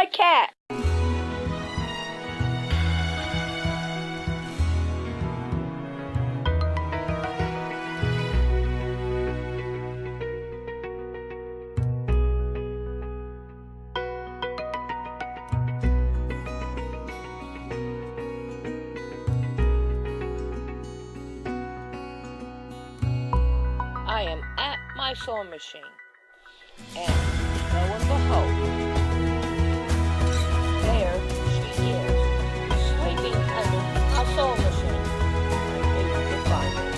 that cat. I am at my sewing machine, and lo and behold, there she is, sleeping under my sewing machine. If you can find her.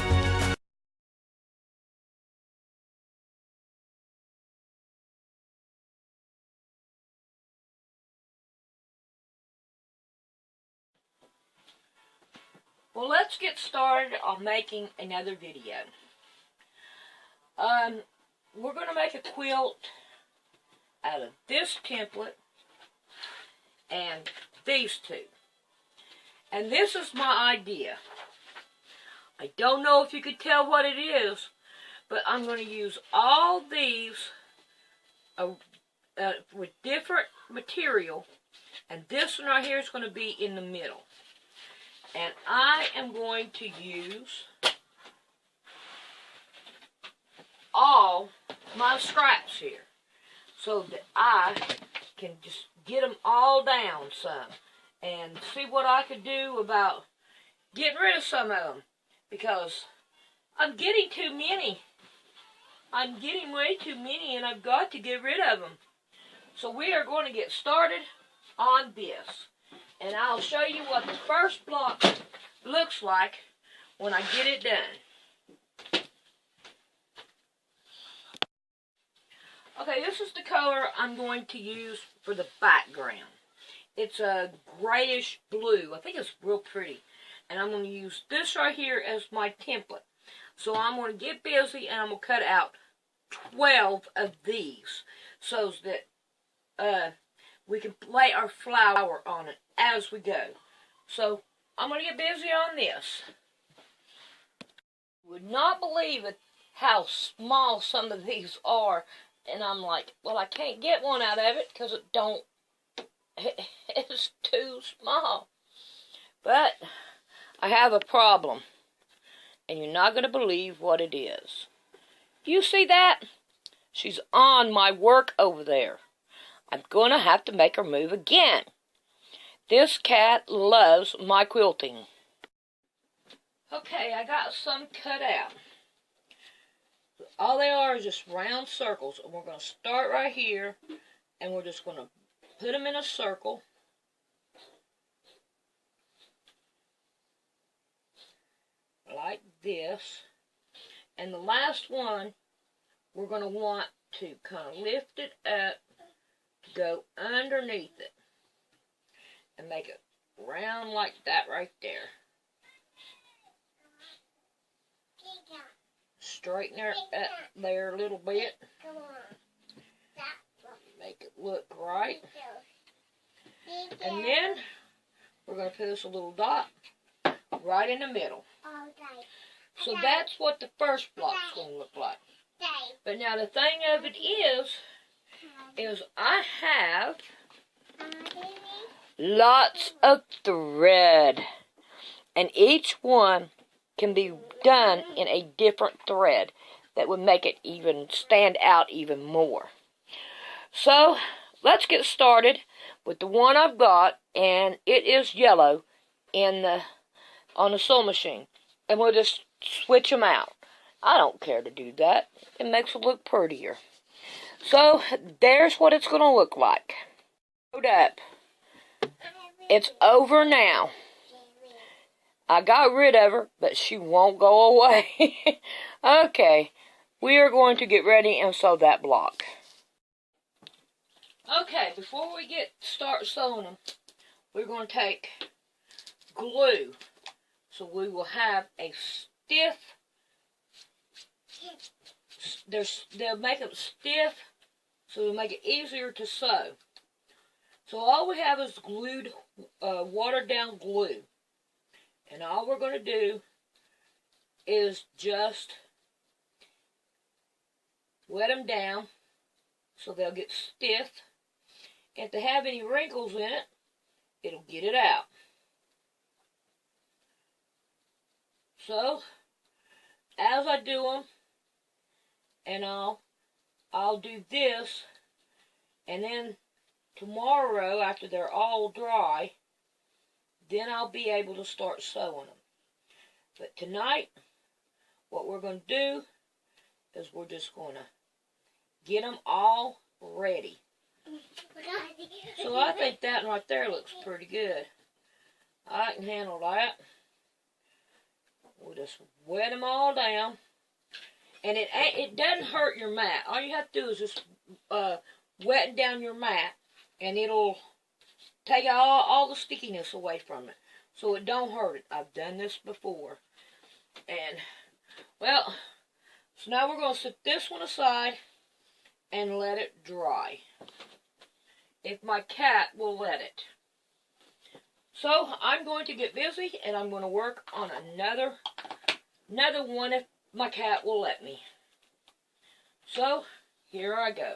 Well, let's get started on making another video. We're going to make a quilt out of this template and these two. And this is my idea. I don't know if you could tell what it is, but I'm going to use all these with different material, and this one right here is going to be in the middle. And I am going to use all my scraps here so that I can just get them all down some and see what I could do about getting rid of some of them, because I'm getting too many. I'm getting way too many, and I've got to get rid of them. So we are going to get started on this, and I'll show you what the first block looks like when I get it done. Okay, this is the color I'm going to use for the background. It's a grayish blue. I think it's real pretty. And I'm going to use this right here as my template. So I'm going to get busy, and I'm going to cut out 12 of these so that we can lay our flower on it as we go. So I'm going to get busy on this. You would not believe it how small some of these are. And I'm like, well, I can't get one out of it because it's too small. But I have a problem, and you're not going to believe what it is. Do you see that? She's on my work over there. I'm going to have to make her move again. This cat loves my quilting. Okay, I got some cut out. All they are is just round circles, and we're going to start right here, and we're just going to put them in a circle. Like this. And the last one, we're going to want to kind of lift it up to go underneath it and make it round like that right there. Straighten her up there a little bit. Make it look right. And then we're going to put us a little dot right in the middle. So that's what the first block's going to look like. But now the thing of it is I have lots of thread. And each one can be done in a different thread that would make it even stand out even more. So let's get started with the one I've got, and it is yellow on the sewing machine, and we'll just switch them out. I don't care to do that. It makes it look prettier. So there's what it's going to look like. Hold up. It's over now. I got rid of her, but she won't go away. Okay, we are going to get ready and sew that block. Okay, before we start sewing them, we're going to take glue. So we will have a stiff, they'll make them stiff, so it'll make it easier to sew. So all we have is glued, watered down glue. And all we're going to do is just wet them down so they'll get stiff. If they have any wrinkles in it, it'll get it out. So, as I do them, and I'll do this, and then tomorrow, after they're all dry, then I'll be able to start sewing them. But tonight, what we're going to do is we're just going to get them all ready. So I think that right there looks pretty good. I can handle that. We'll just wet them all down. And it doesn't hurt your mat. All you have to do is just wet down your mat, and it'll take all the stickiness away from it. So it don't hurt it. I've done this before. And, well, so now we're going to set this one aside and let it dry. If my cat will let it. So I'm going to get busy, and I'm going to work on another one if my cat will let me. So here I go.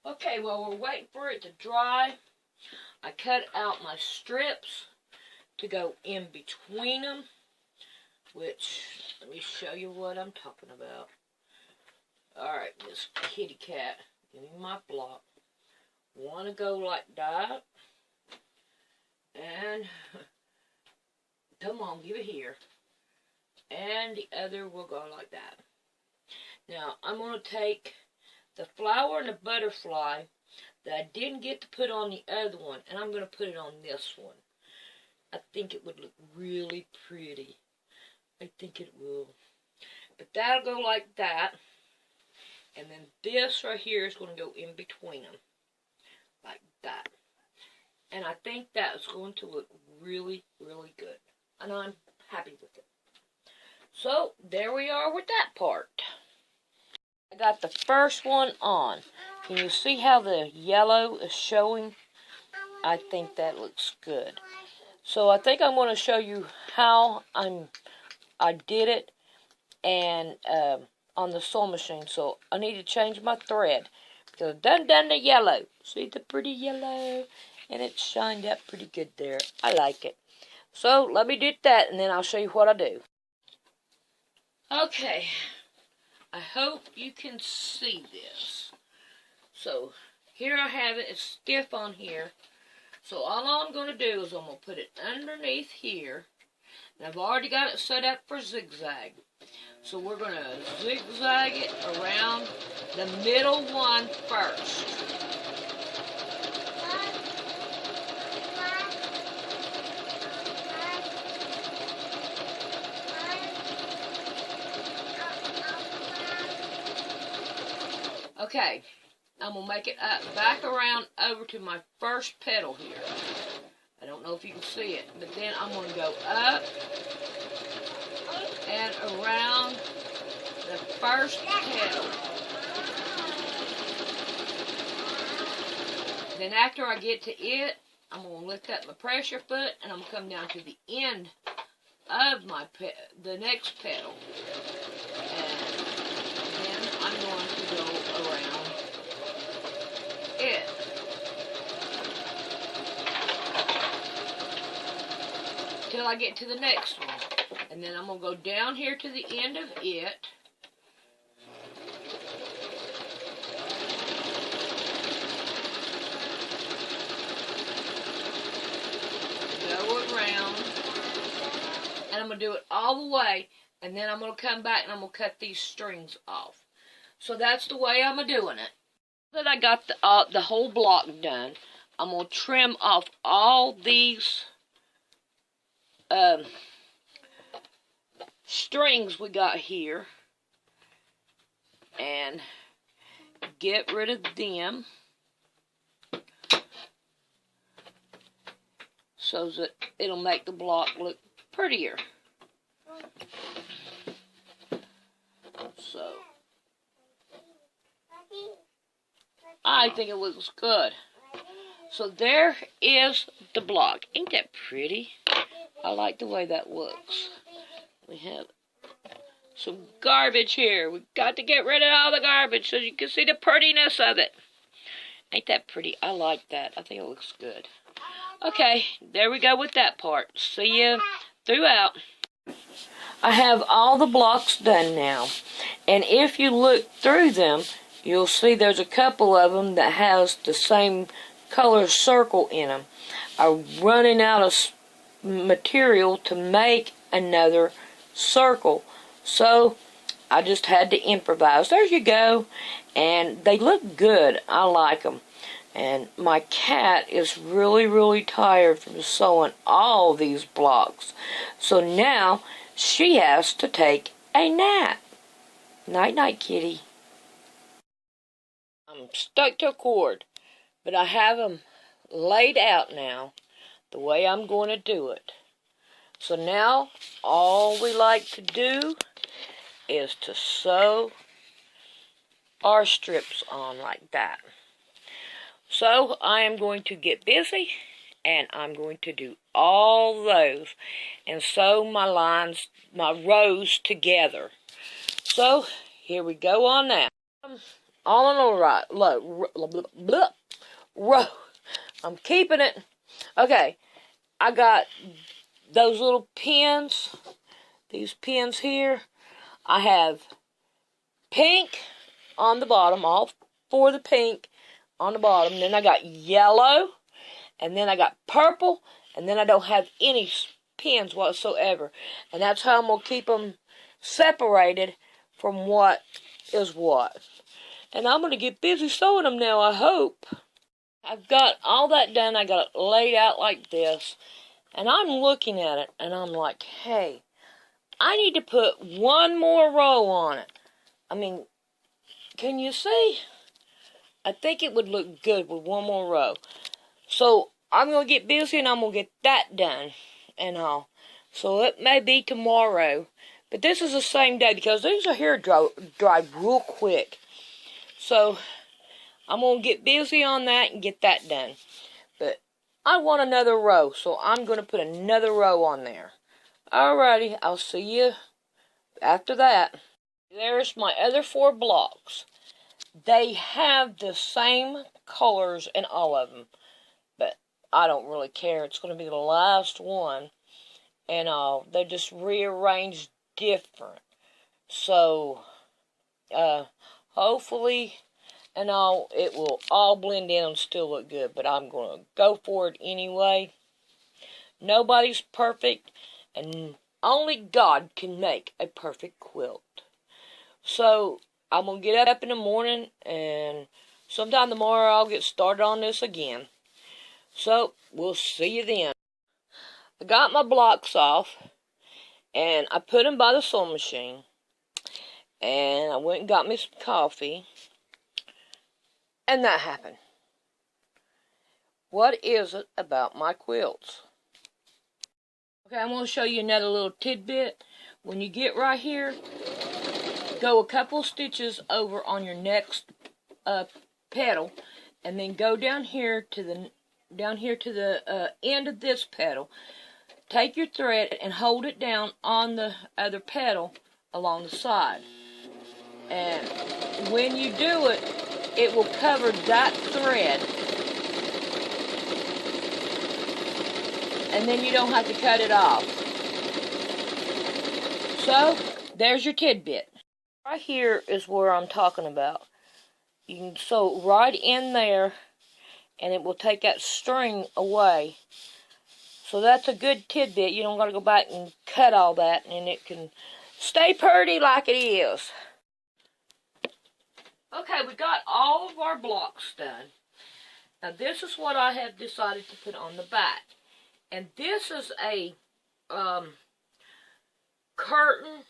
Okay, while we're waiting for it to dry, I cut out my strips to go in between them, which, let me show you what I'm talking about. Alright, this kitty cat, give me my block. Want to go like that, and come on, give it here. And the other will go like that. Now, I'm going to take the flower and the butterfly that I didn't get to put on the other one, and I'm going to put it on this one. I think it would look really pretty. I think it will. But that'll go like that. And then this right here is going to go in between them. Like that. And I think that's going to look really, really good. And I'm happy with it. So, there we are with that part. I got the first one on. Can you see how the yellow is showing? I think that looks good. So, I think I'm going to show you how I did it and on the sewing machine. So, I need to change my thread because I've done the yellow. See the pretty yellow? And it shined up pretty good there. I like it. So, let me do that, and then I'll show you what I do. Okay, I hope you can see this. So, here I have it. It's stiff on here. So, all I'm going to do is I'm going to put it underneath here. And I've already got it set up for zigzag. So, we're going to zigzag it around the middle one first. Okay, I'm going to make it up back around over to my first petal here. I don't know if you can see it, but then I'm going to go up and around the first petal. Then after I get to it, I'm going to lift up my pressure foot and I'm going to come down to the end of the next petal. And then I'm going to go around it. Till I get to the next one. And then I'm going to go down here to the end of it. Go around. And I'm going to do it all the way. And then I'm going to come back and I'm going to cut these strings off. So that's the way I'm doing it. Now that I got the whole block done, I'm going to trim off all these strings we got here. And get rid of them. So that it'll make the block look prettier. So, I think it looks good. So there is the block. Ain't that pretty? I like the way that looks. We have some garbage here. We've got to get rid of all the garbage so you can see the prettiness of it. Ain't that pretty? I like that. I think it looks good. Okay, there we go with that part. See you throughout. I have all the blocks done now. And if you look through them, you'll see there's a couple of them that has the same color circle in them. I'm running out of material to make another circle. So I just had to improvise. There you go. And they look good. I like them. And my cat is really tired from sewing all these blocks. So now she has to take a nap. Night-night, kitty. I'm stuck to a cord, but I have them laid out now the way I'm going to do it. So now all we like to do is to sew our strips on like that. So I am going to get busy, and I'm going to do all those and sew my lines, my rows together. So here we go on that. All in all right, row. I'm keeping it. Okay, I got those little pins, these pins here. I have pink on the bottom, all for the pink on the bottom. Then I got yellow, and then I got purple, and then I don't have any pins whatsoever. And that's how I'm going to keep them separated from what is what. And I'm going to get busy sewing them now, I hope. I've got all that done. I got it laid out like this. And I'm looking at it, and I'm like, hey, I need to put one more row on it. I mean, can you see? I think it would look good with one more row. So I'm going to get busy, and I'm going to get that done and all. So it may be tomorrow. But this is the same day because these are here dry real quick. So I'm going to get busy on that and get that done. But I want another row, so I'm going to put another row on there. Alrighty, I'll see you after that. There's my other 4 blocks. They have the same colors in all of them, but I don't really care. It's going to be the last one, and they just rearranged different. So, hopefully, and all, it will all blend in and still look good, but I'm going to go for it anyway. Nobody's perfect, and only God can make a perfect quilt. So, I'm going to get up in the morning, and sometime tomorrow I'll get started on this again. So, we'll see you then. I got my blocks off, and I put them by the sewing machine, and I went and got me some coffee, and that happened. What is it about my quilts? Okay, I'm going to show you another little tidbit. When you get right here, go a couple stitches over on your next petal, and then go down here to the end of this petal. Take your thread and hold it down on the other petal along the side. And when you do it, it will cover that thread. And then you don't have to cut it off. So, there's your tidbit. Right here is where I'm talking about. You can sew right in there, and it will take that string away. So that's a good tidbit. You don't got to go back and cut all that, and it can stay pretty like it is. Okay, we got all of our blocks done. Now this is what I have decided to put on the back. And this is a curtain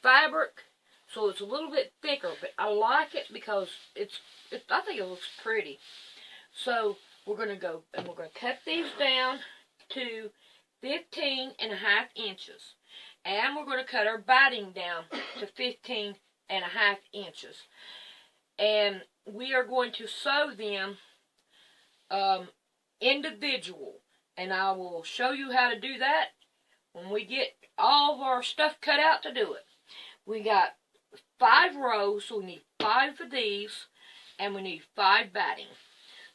fabric, so it's a little bit thicker, but I like it because I think it looks pretty. So we're going to go and we're going to cut these down to 15.5 inches. And we're going to cut our batting down to 15.5 inches. And we are going to sew them individual. And I will show you how to do that when we get all of our stuff cut out to do it. We got 5 rows, so we need 5 of these. and we need 5 batting.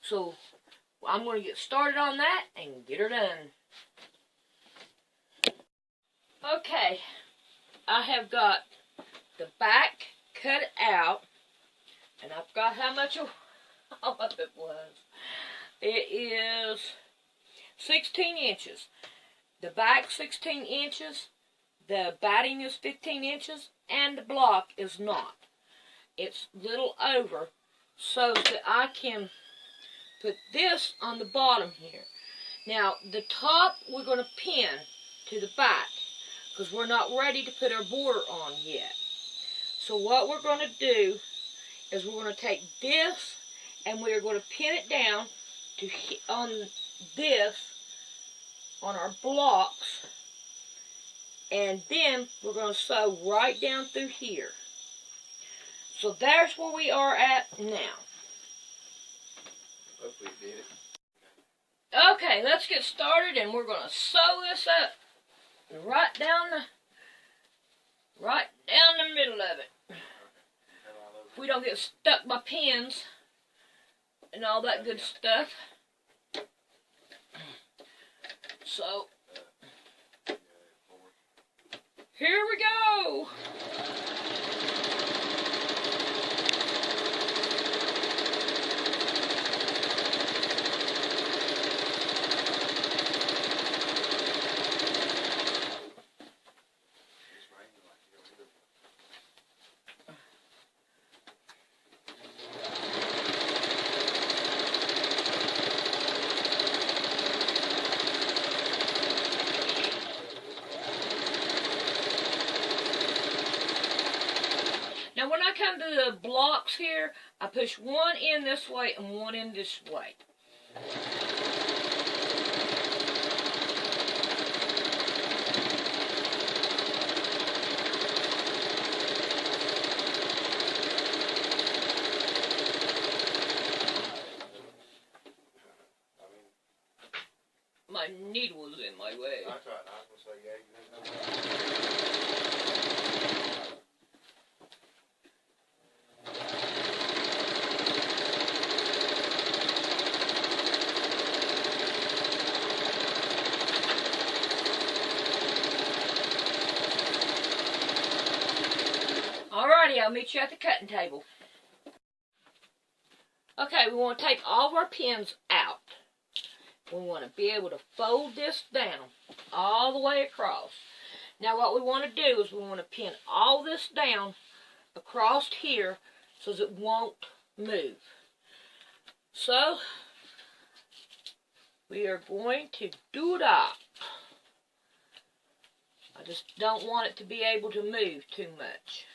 So I'm going to get started on that and get her done. Okay, I have got the back cut out, and I've got how much of it was. It is 16 inches. The back 16 inches, the batting is 15 inches, and the block is not. It's little over, so that I can put this on the bottom here. Now, the top we're going to pin to the back, because we're not ready to put our border on yet. So what we're going to do is we're going to take this and we're going to pin it down to on this, on our blocks, and then we're going to sew right down through here. So there's where we are at now. Hopefully it did it. Okay, let's get started, and we're going to sew this up right down the middle of it. If we don't get stuck by pins and all that good stuff. So here we go. Now when I come to the blocks here, I push one in this way and one in this way. My needle was in my way. That's right. I was going to say, yeah, you didn't know. Alrighty, I'll meet you at the cutting table. Okay, we want to take all of our pins out. We want to be able to fold this down all the way across. Now what we want to do is we want to pin all this down across here so that it won't move. So we are going to do that. I just don't want it to be able to move too much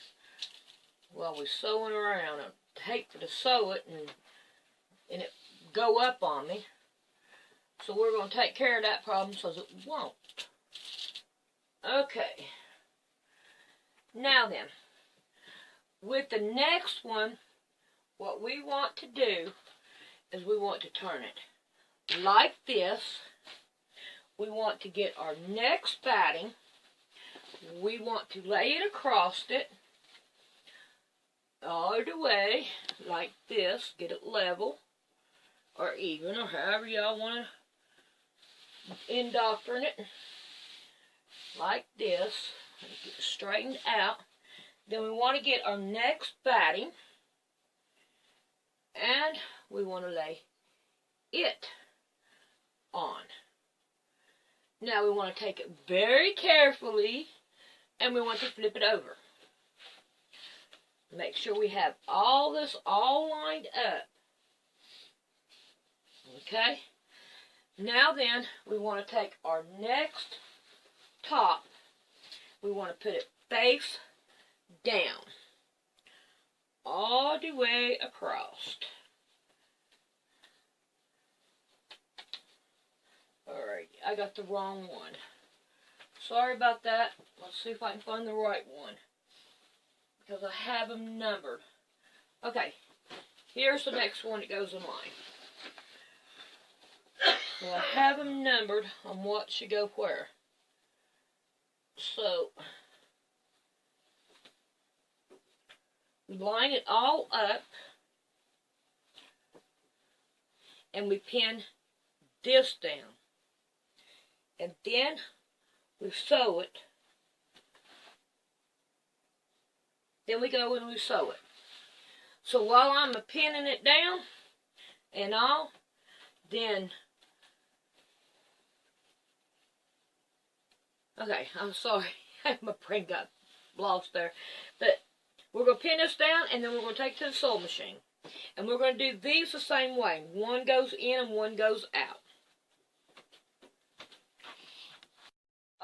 while we're sewing around. I hate to sew it and it go up on me. So we're going to take care of that problem so that it won't. Okay. Now then, with the next one, what we want to do is we want to turn it like this. We want to get our next batting. We want to lay it across it all the way like this. Get it level or even or however y'all want to indoctrinate it, like this. Get it straightened out. Then we want to get our next batting and we want to lay it on. Now we want to take it very carefully and we want to flip it over. Make sure we have all this all lined up. Okay? Now then, we want to take our next top. We want to put it face down. All the way across. Alright, I got the wrong one. Sorry about that. Let's see if I can find the right one. Because I have them numbered. Okay, here's the next one that goes in line. Well, I have them numbered on what should go where. So, we line it all up. and we pin this down. And then we sew it. Then we go and we sew it. So while I'm pinning it down and all, then, okay, I'm sorry, my brain got lost there. But we're going to pin this down, and then we're going to take it to the sewing machine. And we're going to do these the same way. One goes in and one goes out.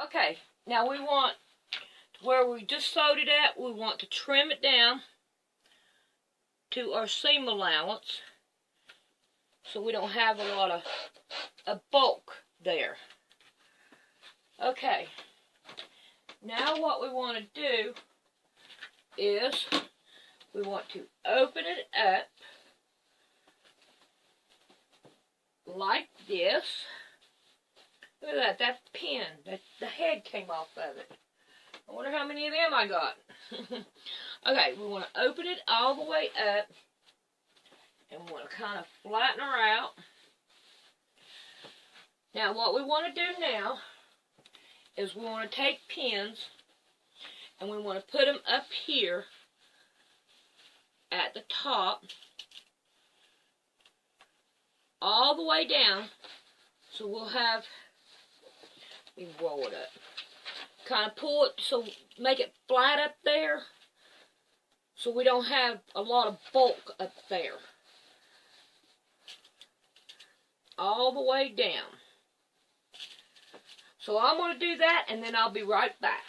Okay, now we want, where we just sewed it at, we want to trim it down to our seam allowance so we don't have a lot of bulk there. Okay, now what we want to do is we want to open it up like this. Look at that, that's pin. The head came off of it. I wonder how many of them I got. Okay, we want to open it all the way up, and we want to kind of flatten her out. Now what we want to do now is we want to take pins, and we want to put them up here at the top, all the way down, so we'll have, we roll it up, kind of pull it, so make it flat up there, so we don't have a lot of bulk up there, all the way down. So I'm going to do that, and then I'll be right back.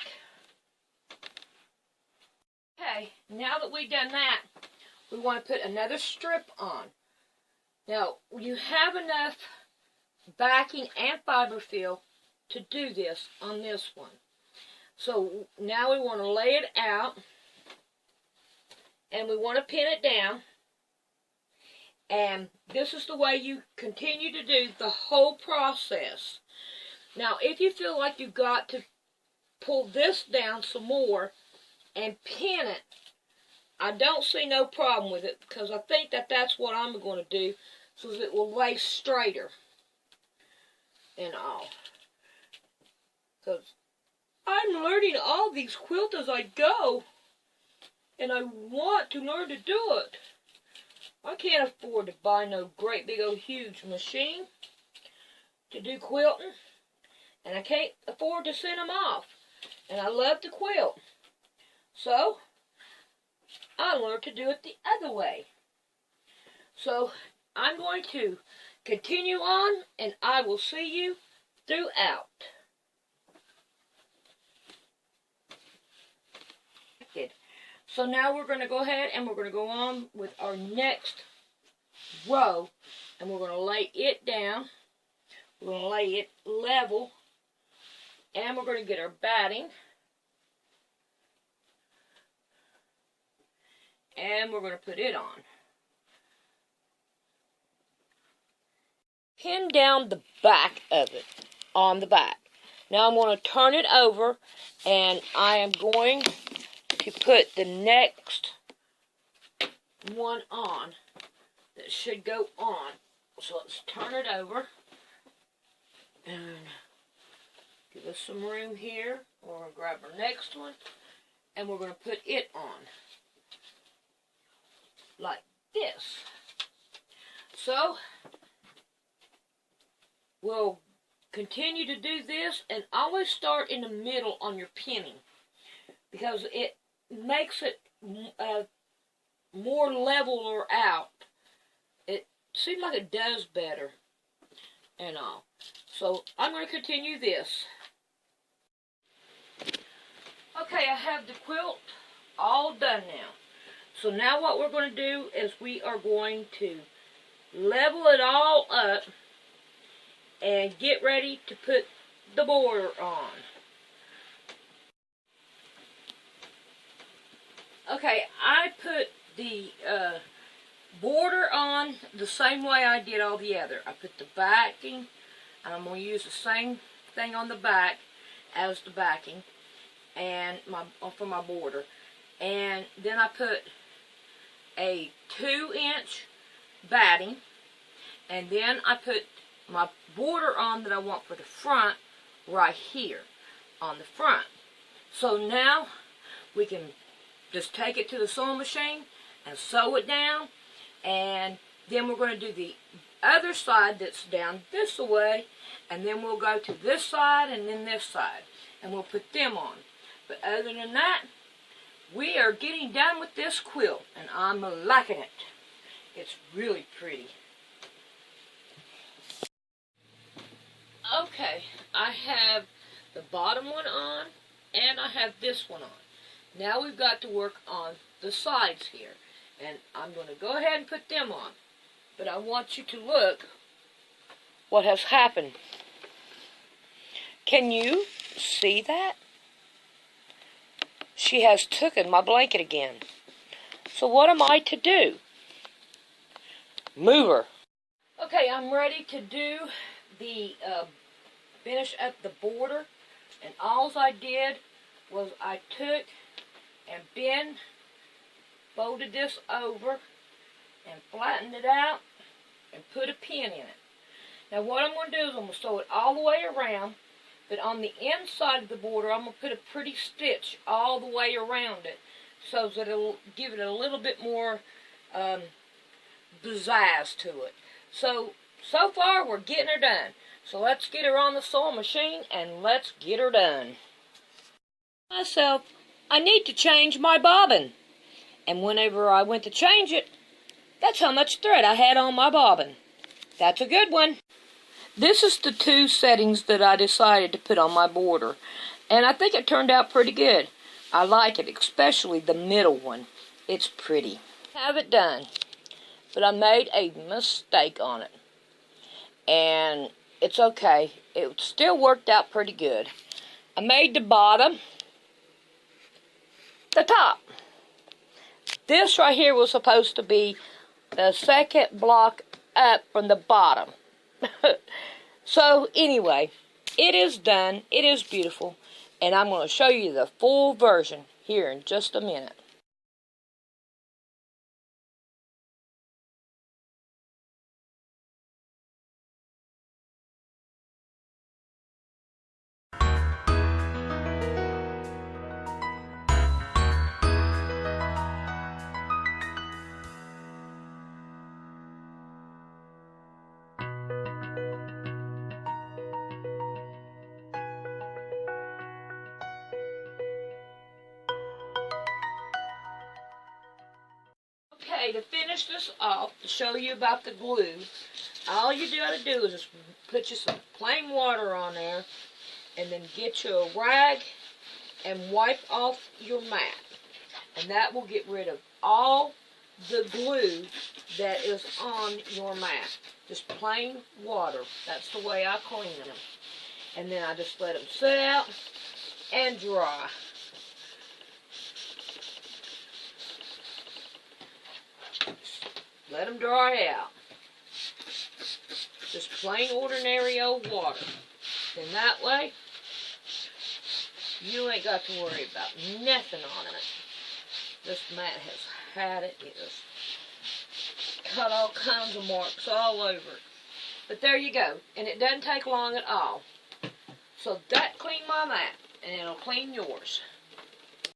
Okay, now that we've done that, we want to put another strip on. Now, you have enough backing and fiber fill to do this on this one. So now we want to lay it out, and we want to pin it down. And this is the way you continue to do the whole process. Now, if you feel like you've got to pull this down some more and pin it, I don't see no problem with it, because I think that that's what I'm going to do, so that it will lay straighter and all. Because I'm learning all these quilts as I go, and I want to learn to do it. I can't afford to buy no great big old huge machine to do quilting, and I can't afford to send them off. And I love to quilt, so I learned to do it the other way. So I'm going to continue on, and I will see you throughout. So now we're going to go ahead and we're going to go on with our next row, and we're going to lay it down. We're going to lay it level, and we're going to get our batting, and we're going to put it on. Pin down the back of it, on the back. Now I'm going to turn it over, and I am going to put the next one on that should go on. So let's turn it over and give us some room here. We're going to grab our next one, and we're going to put it on like this. So we'll continue to do this, and always start in the middle on your pinning, because it makes it more leveler out. It seems like it does better and all. So I'm going to continue this. Okay, I have the quilt all done now. So now what we're going to do is we are going to level it all up and get ready to put the border on. Okay, I put the border on the same way I did all the other. I put the backing, and I'm going to use the same thing on the back as the backing and for my border. And then I put a 2-inch batting, And then I put my border on that I want for the front right here on the front. So now we can just take it to the sewing machine and sew it down, and then we're going to do the other side that's down this way, and then we'll go to this side and then this side, and we'll put them on. But other than that, we are getting done with this quilt, and I'm liking it. It's really pretty. Okay, I have the bottom one on, and I have this one on. Now we've got to work on the sides here, and I'm going to go ahead and put them on. But I want you to look what has happened. Can you see that? She has taken my blanket again. So what am I to do? Move her. Okay, I'm ready to do the finish up the border, and all I did was I took and folded this over and flattened it out and put a pin in it. Now what I'm going to do is I'm going to sew it all the way around, but on the inside of the border I'm going to put a pretty stitch all the way around it so that it'll give it a little bit more pizzazz to it. So far we're getting her done. So let's get her on the sewing machine and let's get her done. Myself, I need to change my bobbin. And whenever I went to change it, that's how much thread I had on my bobbin. That's a good one. This is the 2 settings that I decided to put on my border. And I think it turned out pretty good. I like it, especially the middle one. It's pretty. Have it done. But I made a mistake on it. And it's okay. It still worked out pretty good. I made the bottom the top. This right here was supposed to be the second block up from the bottom. So anyway, it is done. It is beautiful. And I'm going to show you the full version here in just a minute. Okay, to finish this off, to show you about the glue, all you gotta do is just put you some plain water on there, and then get you a rag and wipe off your mat. And that will get rid of all the glue that is on your mat. Just plain water. That's the way I clean them. And then I just let them sit out and dry. Let them dry out. Just plain ordinary old water. And that way, you ain't got to worry about nothing on it. This mat has had it. It has got all kinds of marks all over it. But there you go. And it doesn't take long at all. So that cleaned my mat. And it'll clean yours.